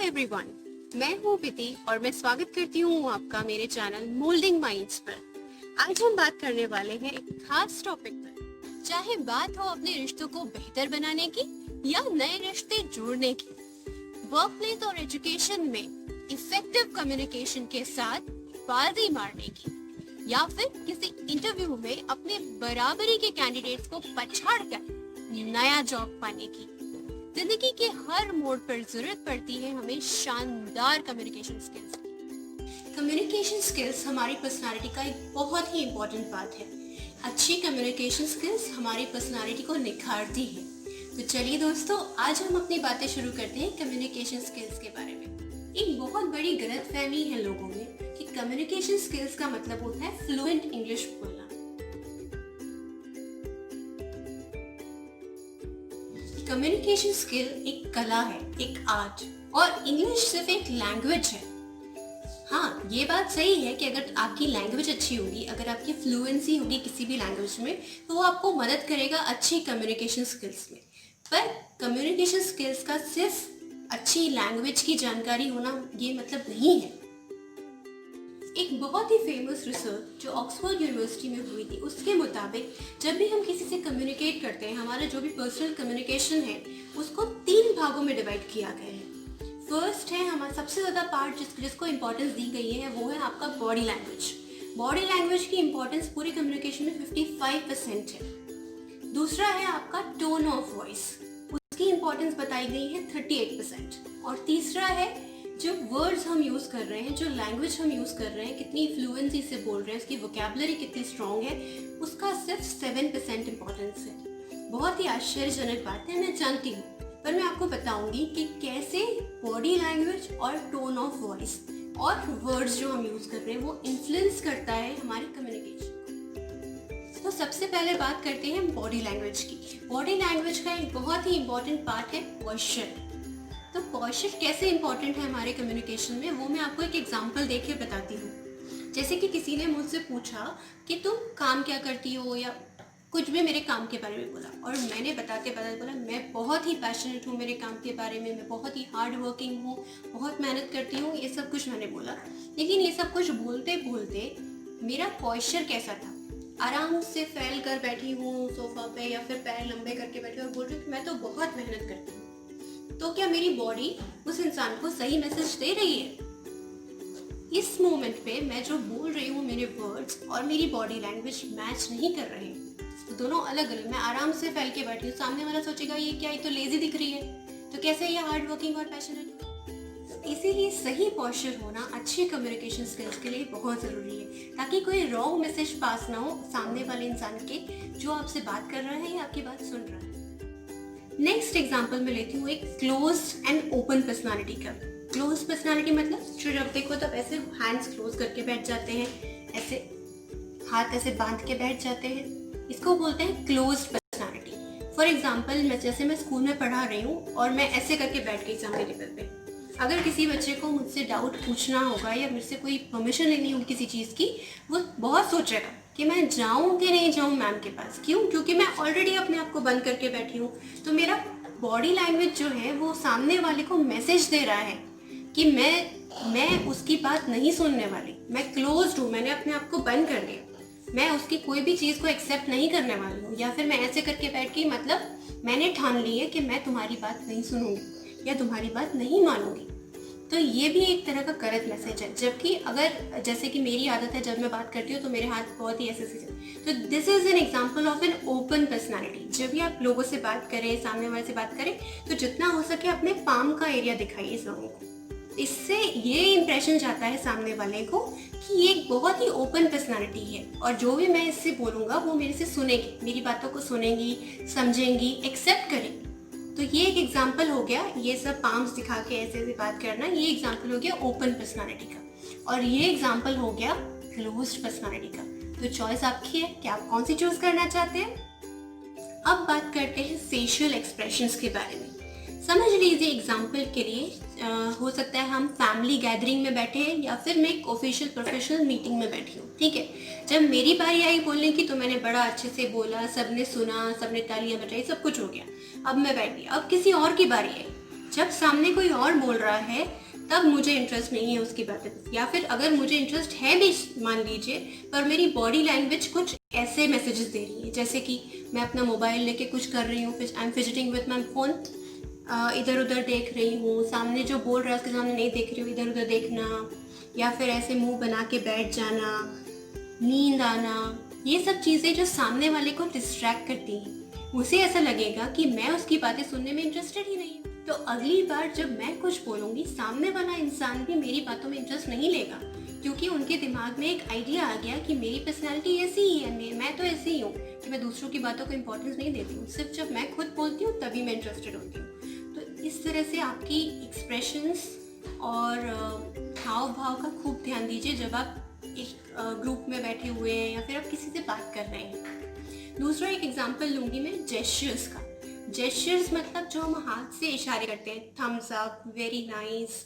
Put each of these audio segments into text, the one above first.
Everyone, मैं हूँ प्रीति और मैं स्वागत करती हूँ आपका मेरे चैनल मोल्डिंग माइंड्स पर। आज हम बात करने वाले हैं एक खास टॉपिक पर। चाहे बात हो अपने रिश्तों को बेहतर बनाने की या नए रिश्ते जोड़ने की, वर्क प्लेस और एजुकेशन में इफेक्टिव कम्युनिकेशन के साथ बाजी मारने की, या फिर किसी इंटरव्यू में अपने बराबरी के कैंडिडेट्स को पछाड़ कर नया जॉब पाने की। जिंदगी के हर मोड़ पर जरूरत पड़ती है हमें शानदार कम्युनिकेशन स्किल्स की। कम्युनिकेशन स्किल्स हमारी पर्सनालिटी का एक बहुत ही इम्पोर्टेंट पार्ट है। अच्छी कम्युनिकेशन स्किल्स हमारी पर्सनालिटी को निखारती है। तो चलिए दोस्तों, आज हम अपनी बातें शुरू करते हैं कम्युनिकेशन स्किल्स के बारे में। एक बहुत बड़ी गलतफहमी है लोगों में कि कम्युनिकेशन स्किल्स का मतलब होता है फ्लुएंट इंग्लिश बोलना। कम्युनिकेशन स्किल एक कला है, एक आर्ट, और इंग्लिश सिर्फ एक लैंग्वेज है। हाँ, ये बात सही है कि अगर आपकी लैंग्वेज अच्छी होगी, अगर आपकी फ्लुएंसी होगी किसी भी लैंग्वेज में, तो वो आपको मदद करेगा अच्छी कम्युनिकेशन स्किल्स में। पर कम्युनिकेशन स्किल्स का सिर्फ अच्छी लैंग्वेज की जानकारी होना ये मतलब नहीं है। एक बहुत ही फेमस रिसर्च जो ऑक्सफोर्ड यूनिवर्सिटी में हुई थी, उसके मुताबिक जब भी हम किसी से कम्युनिकेट करते हैं, हमारा जो भी पर्सनल कम्युनिकेशन है उसको 3 भागों में डिवाइड किया गया है। फर्स्ट है हमारा सबसे ज़्यादा पार्ट जिसको इम्पोर्टेंस दी गई है, वो है आपका बॉडी लैंग्वेज। बॉडी लैंग्वेज की इम्पोर्टेंस पूरी कम्युनिकेशन में 55% है। दूसरा है आपका टोन ऑफ वॉइस, उसकी इम्पोर्टेंस बताई गई है 38%। और तीसरा है जो वर्ड्स हम यूज़ कर रहे हैं, जो लैंग्वेज हम यूज़ कर रहे हैं, कितनी फ्लुएंसी से बोल रहे हैं, उसकी वोकैबुलरी कितनी स्ट्रॉन्ग है, उसका सिर्फ 7% इम्पोर्टेंस है। बहुत ही आश्चर्यजनक बात है, मैं जानती हूँ, पर मैं आपको बताऊंगी कि कैसे बॉडी लैंग्वेज और टोन ऑफ वॉइस और वर्ड्स जो हम यूज़ कर रहे हैं वो इन्फ्लुएंस करता है हमारी कम्युनिकेशन। तो सबसे पहले बात करते हैं बॉडी लैंग्वेज की। बॉडी लैंग्वेज का एक बहुत ही इम्पोर्टेंट पार्ट है पोस्चर। तो पोस्चर कैसे इंपॉर्टेंट है हमारे कम्युनिकेशन में, वो मैं आपको एक एग्जांपल देके बताती हूँ। जैसे कि किसी ने मुझसे पूछा कि तुम काम क्या करती हो, या कुछ भी मेरे काम के बारे में बोला, और मैंने बताते बताते बोला मैं बहुत ही पैशनेट हूँ मेरे काम के बारे में, मैं बहुत ही हार्ड वर्किंग हूँ, बहुत मेहनत करती हूँ, ये सब कुछ मैंने बोला। लेकिन ये सब कुछ बोलते बोलते मेरा पोस्चर कैसा था, आराम से फैल कर बैठी हूँ सोफा पे, या फिर पैर लंबे करके बैठी और बोल रही हूँ कि मैं तो बहुत मेहनत करती हूँ। तो क्या मेरी बॉडी उस इंसान को सही मैसेज दे रही है? इस मोमेंट पे मैं जो बोल रही हूँ, मेरे वर्ड्स और मेरी बॉडी लैंग्वेज मैच नहीं कर रहे हैं, तो दोनों अलग अलग। मैं आराम से फैल के बैठी हूँ, सामने वाला सोचेगा ये क्या, ये तो लेजी दिख रही है, तो कैसे ये हार्ड वर्किंग और पैशनेट। तो इसीलिए सही पोस्चर होना अच्छी कम्युनिकेशन स्किल्स के लिए बहुत ज़रूरी है, ताकि कोई रॉन्ग मैसेज पास ना हो सामने वाले इंसान के, जो आपसे बात कर रहा है या आपकी बात सुन रहा है। नेक्स्ट एग्जाम्पल मैं लेती हूँ एक क्लोज्ड एंड ओपन पर्सनालिटी का। क्लोज पर्सनालिटी मतलब जब देखो तब ऐसे हैंड्स क्लोज करके बैठ जाते हैं, ऐसे हाथ ऐसे बांध के बैठ जाते हैं, इसको बोलते हैं क्लोज्ड पर्सनालिटी। फॉर एग्जाम्पल जैसे मैं स्कूल में पढ़ा रही हूँ और मैं ऐसे करके बैठ गई सामने टेबल पे। अगर किसी बच्चे को मुझसे डाउट पूछना होगा या मेरे से कोई परमिशन लेनी होगी किसी चीज़ की, वो बहुत सोचेगा कि मैं जाऊँ कि नहीं जाऊँ मैम के पास। क्यों? क्योंकि मैं ऑलरेडी अपने आप को बंद करके बैठी हूँ। तो मेरा बॉडी लैंग्वेज जो है वो सामने वाले को मैसेज दे रहा है कि मैं उसकी बात नहीं सुनने वाली, मैं क्लोज्ड हूँ, मैंने अपने आप को बंद कर दिया, मैं उसकी कोई भी चीज़ को एक्सेप्ट नहीं करने वाली हूँ। या फिर मैं ऐसे करके बैठ गई, मतलब मैंने ठान ली है कि मैं तुम्हारी बात नहीं सुनूंगी या तुम्हारी बात नहीं मानूंगी। तो ये भी एक तरह का गलत मैसेज है। जबकि अगर जैसे कि मेरी आदत है, जब मैं बात करती हूँ तो मेरे हाथ बहुत ही ऐसे से, तो this is an example of an open personality. जब भी आप लोगों से बात करें, सामने वाले से बात करें, तो जितना हो सके अपने पाम का एरिया दिखाइए इस लोगों को। इससे ये इंप्रेशन जाता है सामने वाले को कि ये एक बहुत ही ओपन पर्सनालिटी है, और जो भी मैं इससे बोलूँगा वो मेरे से सुनेगी, मेरी बातों को सुनेंगी, समझेंगी, एक्सेप्ट करेंगी। तो ये एक एग्जाम्पल हो गया, ये सब पाम्स दिखा के ऐसे ऐसे बात करना, ये एग्जाम्पल हो गया ओपन पर्सनालिटी का। और ये एग्जाम्पल हो गया क्लोज्ड पर्सनालिटी का। तो चॉइस आपकी है कि आप कौन सी चूज करना चाहते हैं। अब बात करते हैं फेशियल एक्सप्रेशंस के बारे में। समझ लीजिए एग्जाम्पल के लिए हो सकता है हम फैमिली गैदरिंग में बैठे हैं, या फिर मैं एक ऑफिशियल प्रोफेशनल मीटिंग में बैठी हूँ। ठीक है, जब मेरी बारी आई बोलने की तो मैंने बड़ा अच्छे से बोला, सबने सुना, सबने तालियां बजाई, सब कुछ हो गया। अब मैं बैठ गई, अब किसी और की बारी है, जब सामने कोई और बोल रहा है तब मुझे इंटरेस्ट नहीं है उसकी बातें, या फिर अगर मुझे इंटरेस्ट है भी मान लीजिए, पर मेरी बॉडी लैंग्वेज कुछ ऐसे मैसेजेस दे रही है जैसे कि मैं अपना मोबाइल लेके कुछ कर रही हूँ, I am fidgeting with my phone, इधर उधर देख रही हूँ, सामने जो बोल रहा है उसके सामने नहीं देख रही हूँ, इधर उधर देखना, या फिर ऐसे मुंह बना के बैठ जाना, नींद आना, ये सब चीज़ें जो सामने वाले को डिस्ट्रैक्ट करती हैं, उसे ऐसा लगेगा कि मैं उसकी बातें सुनने में इंटरेस्टेड ही नहीं हूँ। तो अगली बार जब मैं कुछ बोलूँगी, सामने वाला इंसान भी मेरी बातों में इंटरेस्ट नहीं लेगा, क्योंकि उनके दिमाग में एक आइडिया आ गया कि मेरी पर्सनैलिटी ऐसी ही है, मैं तो ऐसी ही हूँ कि मैं दूसरों की बातों को इम्पोर्टेंस नहीं देती हूँ, सिर्फ जब मैं खुद बोलती हूँ तभी मैं इंटरेस्टेड होती हूँ। तो इस तरह से आपकी एक्सप्रेशंस और हाव भाव का खूब ध्यान दीजिए जब आप एक ग्रुप में बैठे हुए हैं या फिर आप किसी से बात कर रहे हैं। दूसरा एक एग्जांपल लूँगी मैं जेस्चर्स का। जेस्चर्स मतलब जो हम हाथ से इशारे करते हैं, थम्स अप, वेरी नाइस,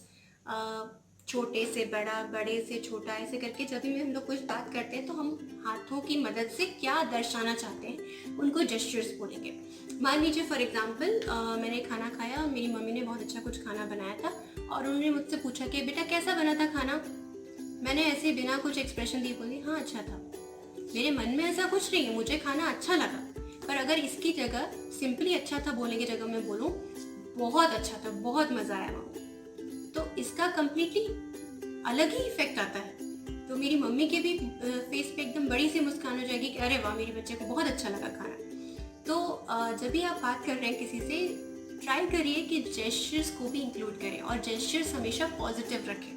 छोटे से बड़ा, बड़े से छोटा, ऐसे करके जब भी हम लोग कुछ बात करते हैं तो हम हाथों की मदद से क्या दर्शाना चाहते हैं उनको जेस्चर्स बोलेंगे। मान लीजिए फॉर एग्जांपल मैंने खाना खाया, मेरी मम्मी ने बहुत अच्छा कुछ खाना बनाया था और उन्होंने मुझसे पूछा कि बेटा कैसा बना था खाना। मैंने ऐसे बिना कुछ एक्सप्रेशन दिए बोली हाँ अच्छा था। मेरे मन में ऐसा कुछ नहीं है, मुझे खाना अच्छा लगा, पर अगर इसकी जगह सिंपली अच्छा था बोलने की जगह मैं बोलूँ बहुत अच्छा था, बहुत मज़ा आया मम्मी, तो इसका कम्प्लीटली अलग ही इफेक्ट आता है। तो मेरी मम्मी के भी फेस पे एकदम बड़ी सी मुस्कान हो जाएगी कि अरे वाह मेरे बच्चे को बहुत अच्छा लगा खाना। तो जब भी आप बात कर रहे हैं किसी से, ट्राई करिए कि जेस्चर्स को भी इंक्लूड करें और जेस्चर्स हमेशा पॉजिटिव रखें।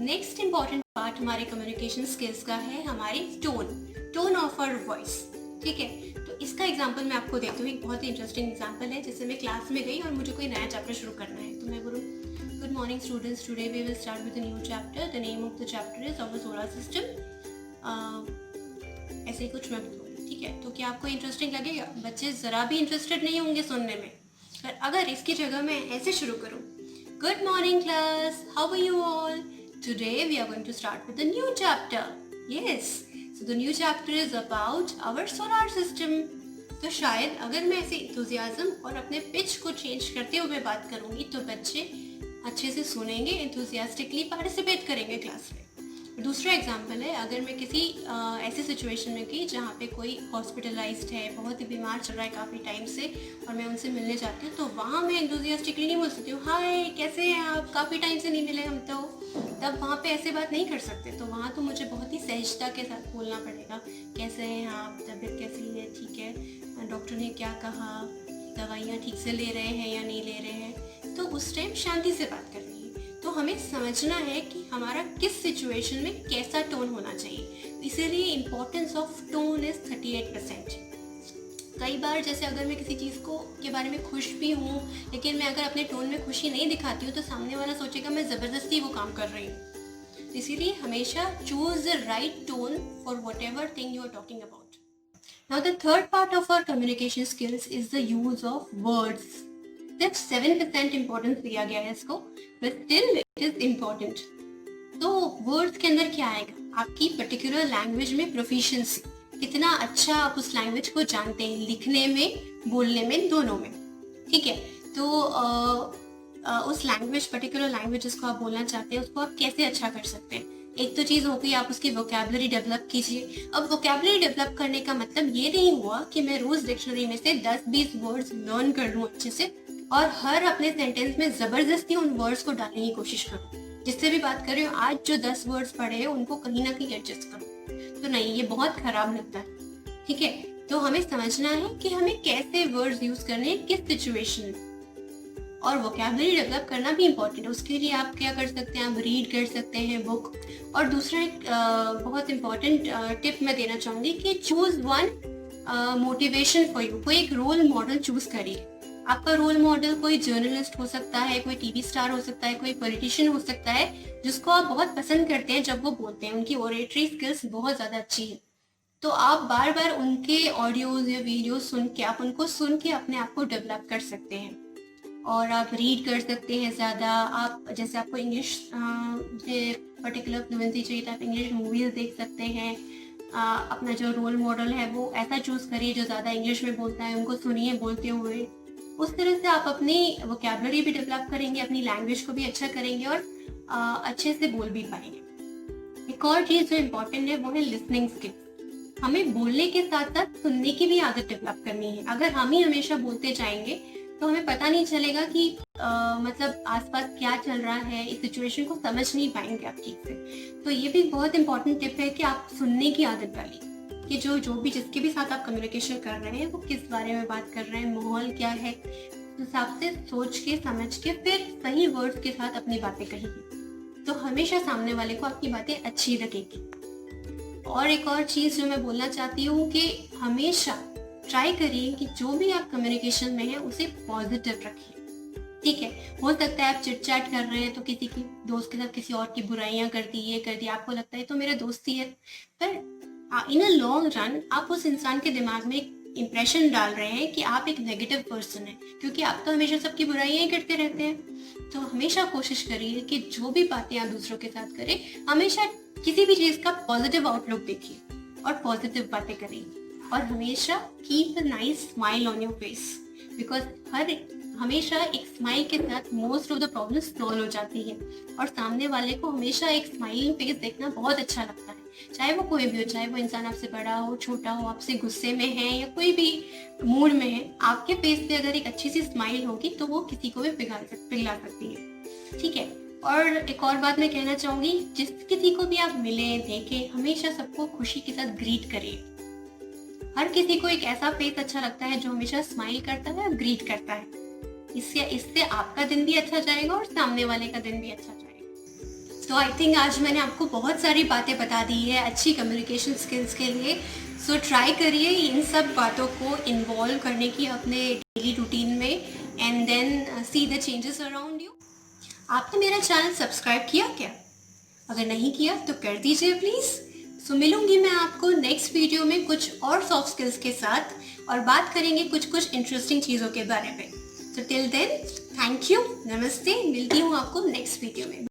नेक्स्ट इंपॉर्टेंट पार्ट हमारे कम्युनिकेशन स्किल्स का है हमारी टोन ऑफ आवर वॉइस। ठीक है, तो इसका एग्जांपल मैं आपको देती हूँ। एक बहुत ही इंटरेस्टिंग एग्जांपल है, जैसे मैं क्लास में गई और मुझे कोई नया चैप्टर शुरू करना है, तो मैं बोलूँ good morning students, today we will start with a new chapter, the name of the chapter is our solar system, ऐसे ही कुछ मैं बोलूँगी। ठीक है, तो क्या आपको इंटरेस्टिंग लगेगा? बच्चे ज़रा भी इंटरेस्टेड नहीं होंगे सुनने में। पर अगर इसकी जगह मैं ऐसे शुरू करूँ, good morning class, how are you all, today we are going to start with a new chapter. Yes, so the new chapter is about our solar system. तो शायद अगर मैं ऐसे enthusiasm और अपने पिच को चेंज करते हुए बात करूँगी तो बच्चे अच्छे से सुनेंगे, enthusiastically पार्टिसिपेट करेंगे क्लास में। दूसरा एग्जाम्पल है, अगर मैं किसी ऐसे सिचुएशन में गई जहाँ पे कोई हॉस्पिटलाइज्ड है, बहुत ही बीमार चल रहा है काफ़ी टाइम से, और मैं उनसे मिलने जाती हूँ, तो वहाँ मैं एंथुसियास्टिकली नहीं बोल सकती हूँ हाय कैसे हैं आप, काफ़ी टाइम से नहीं मिले हम, तो तब वहाँ पे ऐसे बात नहीं कर सकते। तो वहाँ तो मुझे बहुत ही सहजता के साथ बोलना पड़ेगा, कैसे हैं आप, तबीयत कैसी है, ठीक है, डॉक्टर ने क्या कहा, दवाइयाँ ठीक से ले रहे हैं या नहीं ले रहे हैं, तो उस टाइम शांति से बात करनी है। तो हमें समझना है कि हमारा किस सिचुएशन में कैसा टोन होना चाहिए, इसीलिए इम्पोर्टेंस ऑफ टोन इज 38%। कई बार जैसे अगर मैं किसी चीज़ को के बारे में खुश भी हूँ, लेकिन मैं अगर अपने टोन में खुशी नहीं दिखाती हूँ तो सामने वाला सोचेगा मैं ज़बरदस्ती वो काम कर रही हूँ। इसीलिए हमेशा choose the right tone for whatever thing you are talking about. Now the third part of our communication skills is the use of words. सिर्फ 7% इम्पोर्टेंस दिया गया है इसको, but still it is important. तो words के अंदर क्या आएगा, आपकी पर्टिकुलर लैंग्वेज में प्रोफिशिएंसी, कितना अच्छा आप उस लैंग्वेज को जानते हैं, लिखने में, बोलने में, दोनों में। ठीक है, तो उस लैंग्वेज, पर्टिकुलर लैंग्वेज जिसको आप बोलना चाहते हैं उसको आप कैसे अच्छा कर सकते हैं। एक तो चीज़ हो गई, आप उसकी वोकैबुलरी डेवलप कीजिए। अब वोकैबुलरी डेवलप करने का मतलब ये नहीं हुआ कि मैं रोज डिक्शनरी में से 10-20 वर्ड्स लर्न कर लूँ अच्छे से और हर अपने सेंटेंस में जबरदस्ती उन वर्ड्स को डालने की कोशिश करूँ। जिससे भी बात कर रही हूँ, आज जो 10 वर्ड्स पढ़े हैं उनको कहीं ना कहीं एडजस्ट करूँ, तो नहीं, ये बहुत खराब लगता है। ठीक है, तो हमें समझना है कि हमें कैसे वर्ड्स यूज करने हैं, किस सिचुएशन में, और वोकैबुलरी डेवलप करना भी इम्पोर्टेंट है। उसके लिए आप क्या कर सकते हैं, आप रीड कर सकते हैं बुक। और दूसरा एक बहुत इम्पोर्टेंट टिप मैं देना चाहूँगी कि choose one motivation for you. कोई एक रोल मॉडल चूज करिए। आपका रोल मॉडल कोई जर्नलिस्ट हो सकता है, कोई टीवी स्टार हो सकता है, कोई पॉलिटिशियन हो सकता है जिसको आप बहुत पसंद करते हैं जब वो बोलते हैं, उनकी ओरेटरी स्किल्स बहुत ज़्यादा अच्छी है। तो आप बार बार उनके ऑडियोज या वीडियोज सुन के, आप उनको सुन के अपने आप को डेवलप कर सकते हैं। और आप रीड कर सकते हैं ज़्यादा। आप जैसे आपको इंग्लिश पर्टिकुलर फ्लुएंसी चाहिए तो आप इंग्लिश मूवीज़ देख सकते हैं। अपना जो रोल मॉडल है वो ऐसा चूज़ करिए जो ज़्यादा इंग्लिश में बोलता है, उनको सुनिए बोलते हुए। उस तरह से आप अपनी वोकैबुलरी भी डेवलप करेंगे, अपनी लैंग्वेज को भी अच्छा करेंगे और अच्छे से बोल भी पाएंगे। एक और चीज जो इम्पोर्टेंट है वो है लिसनिंग स्किल्स। हमें बोलने के साथ साथ सुनने की भी आदत डेवलप करनी है। अगर हम ही हमेशा बोलते जाएंगे तो हमें पता नहीं चलेगा कि मतलब आसपास क्या चल रहा है, इस सिचुएशन को समझ नहीं पाएंगे आप ठीक से। तो ये भी बहुत इंपॉर्टेंट टिप है कि आप सुनने की आदत डालिए कि जो भी जिसके भी साथ आप कम्युनिकेशन कर रहे हैं वो किस बारे में बात कर रहे हैं, माहौल क्या है, उस हिसाब से सोच के समझ के फिर सही वर्ड्स के साथ अपनी बातें कहिए, तो हमेशा सामने वाले को आपकी बातें अच्छी लगेगी। और एक और चीज जो मैं बोलना चाहती हूँ कि हमेशा ट्राई करिए कि जो भी आप कम्युनिकेशन में है उसे पॉजिटिव रखिए। ठीक है, हो सकता है आप चिट चैट कर रहे हैं तो किसी की दोस्त के साथ किसी और की बुराइयां कर दी, ये कर दी, आपको लगता है तो मेरा दोस्त ही है, पर इन अ लॉन्ग रन आप उस इंसान के दिमाग में इंप्रेशन डाल रहे हैं कि आप एक नेगेटिव पर्सन है, क्योंकि आप तो हमेशा सबकी बुराइयां ही करते रहते हैं। तो हमेशा कोशिश करिए कि जो भी बातें आप दूसरों के साथ करें, हमेशा किसी भी चीज का पॉजिटिव आउटलुक देखिए और पॉजिटिव बातें करिए, और हमेशा keep a nice smile on your face, because हमेशा एक स्माइल के साथ most of the problem solve हो जाती है। और सामने वाले को हमेशा एक स्माइलिंग फेस देखना बहुत अच्छा लगता है, चाहे वो कोई भी हो, चाहे वो इंसान आपसे बड़ा हो, छोटा हो, आपसे गुस्से में है या कोई भी मूड में है, आपके फेस पे अगर एक अच्छी सी स्माइल होगी तो वो किसी को भी पिघला सकती है। ठीक है, और एक और बात मैं कहना चाहूंगी, जिस किसी को भी आप मिले देखें, हमेशा सबको खुशी के साथ ग्रीट करिए। हर किसी को एक ऐसा फेस अच्छा लगता है जो हमेशा स्माइल करता है और ग्रीट करता है। इससे आपका दिन भी अच्छा जाएगा और सामने वाले का दिन भी अच्छा जाएगा। तो आई थिंक आज मैंने आपको बहुत सारी बातें बता दी है अच्छी कम्युनिकेशन स्किल्स के लिए। सो ट्राई करिए इन सब बातों को इन्वॉल्व करने की अपने डेली रूटीन में, and then see the changes around you. आपने मेरा चैनल सब्सक्राइब किया क्या? अगर नहीं किया तो कर दीजिए प्लीज़। सो मिलूंगी मैं आपको नेक्स्ट वीडियो में कुछ और सॉफ्ट स्किल्स के साथ, और बात करेंगे कुछ इंटरेस्टिंग चीज़ों के बारे में। तो टिल देन थैंक यू, नमस्ते, मिलती हूँ आपको नेक्स्ट वीडियो में।